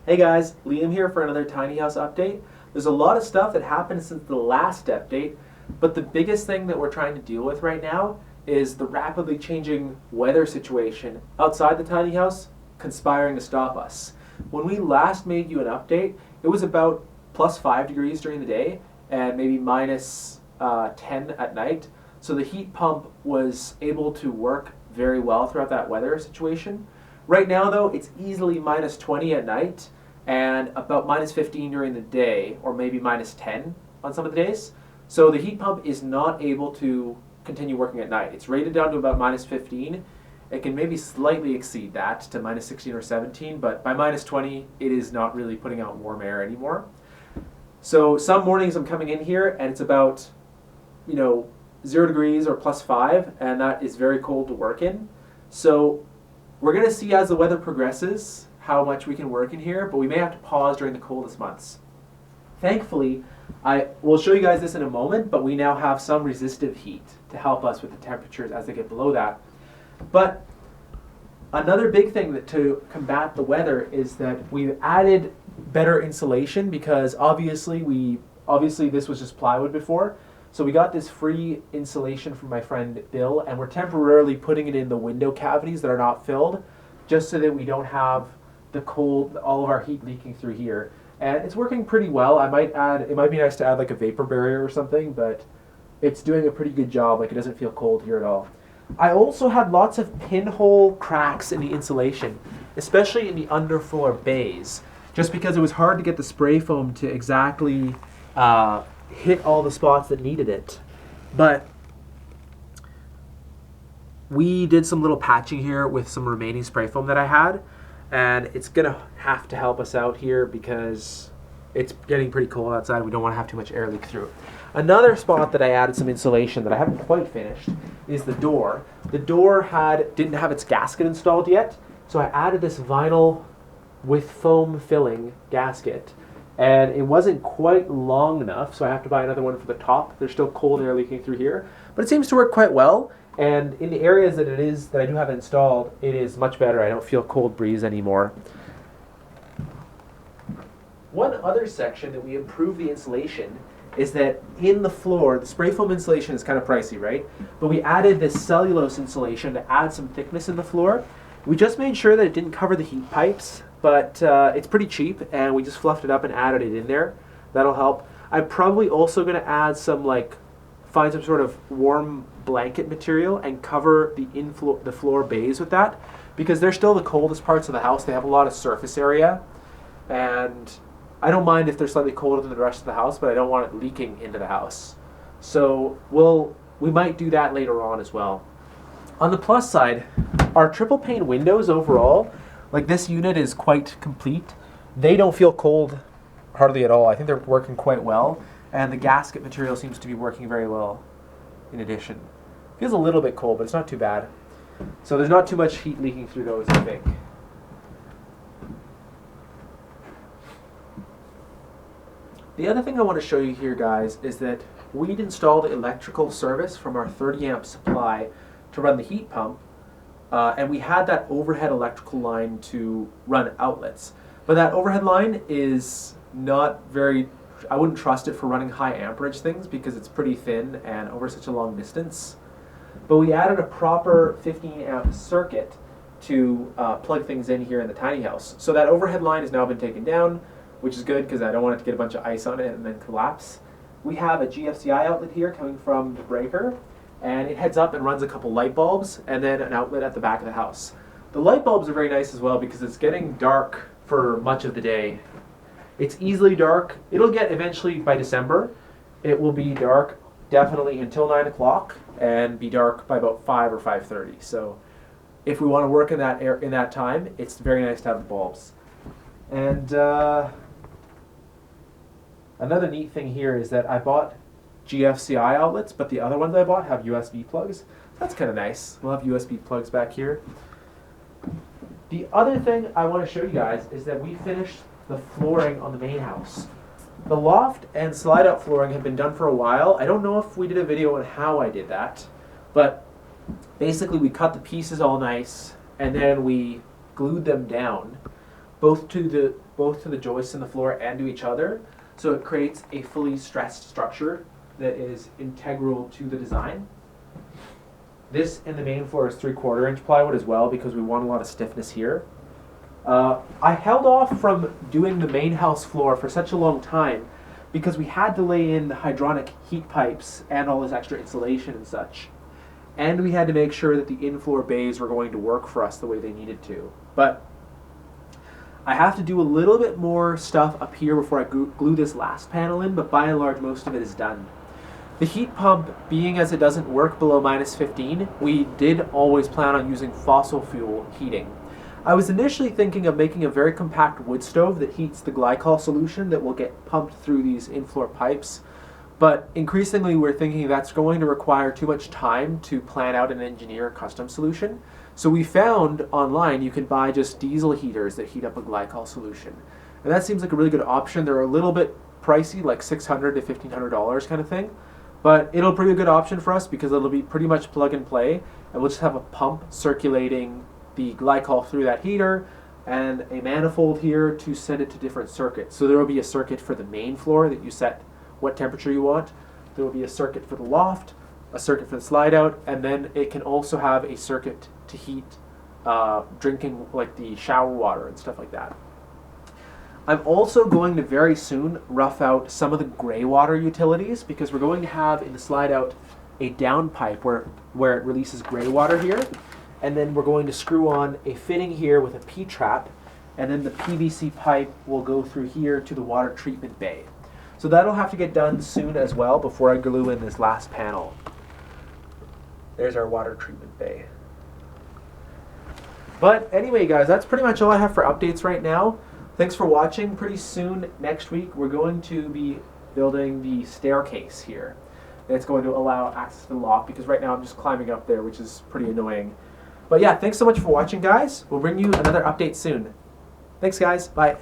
Hey guys, Liam here for another tiny house update. There's a lot of stuff that happened since the last update, but the biggest thing that we're trying to deal with right now is the rapidly changing weather situation outside the tiny house conspiring to stop us. When we last made you an update, it was about plus 5 degrees during the day and maybe minus 10 at night. So the heat pump was able to work very well throughout that weather situation. Right now though, it's easily minus 20 at night and about minus 15 during the day, or maybe minus 10 on some of the days. So the heat pump is not able to continue working at night. It's rated down to about minus 15. It can maybe slightly exceed that to minus 16 or 17, but by minus 20, it is not really putting out warm air anymore. So some mornings I'm coming in here and it's about, 0 degrees or plus 5, and that is very cold to work in. So we're going to see as the weather progresses how much we can work in here, but we may have to pause during the coldest months. Thankfully, I will show you guys this in a moment, but we now have some resistive heat to help us with the temperatures as they get below that. But another big thing to combat the weather is that we've added better insulation, because obviously this was just plywood before. So we got this free insulation from my friend Bill, and we're temporarily putting it in the window cavities that are not filled, just so that we don't have the cold, all of our heat leaking through here. And it's working pretty well. It might be nice to add like a vapor barrier or something, but it's doing a pretty good job. Like, it doesn't feel cold here at all. I also had lots of pinhole cracks in the insulation, especially in the underfloor bays, just because it was hard to get the spray foam to exactly hit all the spots that needed it. But we did some little patching here with some remaining spray foam that I had, and it's gonna have to help us out here because it's getting pretty cold outside. We don't want to have too much air leak through. Another spot that I added some insulation that I haven't quite finished is the door. The door didn't have its gasket installed yet, so I added this vinyl with foam filling gasket, and it wasn't quite long enough, so I have to buy another one for the top. There's still cold air leaking through here, but it seems to work quite well. And in the areas that I do have it installed, it is much better. I don't feel cold breeze anymore. One other section that we improved the insulation is that in the floor, the spray foam insulation is kind of pricey, right? But we added this cellulose insulation to add some thickness in the floor. We just made sure that it didn't cover the heat pipes, but it's pretty cheap, and we just fluffed it up and added it in there. That'll help. I'm probably also going to add find some sort of warm blanket material and cover the floor bays with that, because they're still the coldest parts of the house. They have a lot of surface area, and I don't mind if they're slightly colder than the rest of the house, but I don't want it leaking into the house. So we might do that later on as well. On the plus side, our triple pane windows overall, like this unit is quite complete. They don't feel cold hardly at all. I think they're working quite well, and the gasket material seems to be working very well in addition. Feels a little bit cold, but it's not too bad. So there's not too much heat leaking through those, I think. The other thing I want to show you here, guys, is that we'd installed electrical service from our 30 amp supply to run the heat pump, and we had that overhead electrical line to run outlets. But that overhead line is not very, I wouldn't trust it for running high amperage things because it's pretty thin and over such a long distance. But we added a proper 15 amp circuit to plug things in here in the tiny house. So that overhead line has now been taken down, which is good because I don't want it to get a bunch of ice on it and then collapse. We have a GFCI outlet here coming from the breaker, and it heads up and runs a couple light bulbs and then an outlet at the back of the house. The light bulbs are very nice as well because it's getting dark for much of the day. It's easily dark. It'll get eventually by December. It will be dark definitely until 9 o'clock and be dark by about 5 or 5:30. So if we want to work in that time, it's very nice to have the bulbs. And another neat thing here is that I bought GFCI outlets, but the other ones I bought have USB plugs. That's kind of nice. We'll have USB plugs back here. The other thing I want to show you guys is that we finished the flooring on the main house. The loft and slide out flooring have been done for a while. I don't know if we did a video on how I did that, but basically we cut the pieces all nice and then we glued them down. both to the joists in the floor and to each other. So it creates a fully stressed structure that is integral to the design. This in the main floor is 3/4 inch plywood as well because we want a lot of stiffness here. I held off from doing the main house floor for such a long time because we had to lay in the hydronic heat pipes and all this extra insulation and such. And we had to make sure that the in-floor bays were going to work for us the way they needed to. But I have to do a little bit more stuff up here before I glue this last panel in, but by and large most of it is done. The heat pump, being as it doesn't work below -15, we did always plan on using fossil fuel heating. I was initially thinking of making a very compact wood stove that heats the glycol solution that will get pumped through these in-floor pipes, but increasingly we're thinking that's going to require too much time to plan out and engineer a custom solution. So we found online you can buy just diesel heaters that heat up a glycol solution. And that seems like a really good option. They're a little bit pricey, like $600 to $1,500 kind of thing. But it'll be a good option for us because it'll be pretty much plug and play. And we'll just have a pump circulating the glycol through that heater and a manifold here to send it to different circuits. So there will be a circuit for the main floor that you set what temperature you want. There will be a circuit for the loft, a circuit for the slide out, and then it can also have a circuit to heat drinking, like the shower water and stuff like that. I'm also going to very soon rough out some of the gray water utilities because we're going to have in the slide out a down pipe where it releases gray water here, and then we're going to screw on a fitting here with a P-trap, and then the PVC pipe will go through here to the water treatment bay. So that'll have to get done soon as well before I glue in this last panel. There's our water treatment bay. But anyway guys, that's pretty much all I have for updates right now. Thanks for watching. Pretty soon, next week, we're going to be building the staircase here. It's going to allow access to the loft because right now I'm just climbing up there, which is pretty annoying. But yeah, thanks so much for watching, guys. We'll bring you another update soon. Thanks, guys. Bye.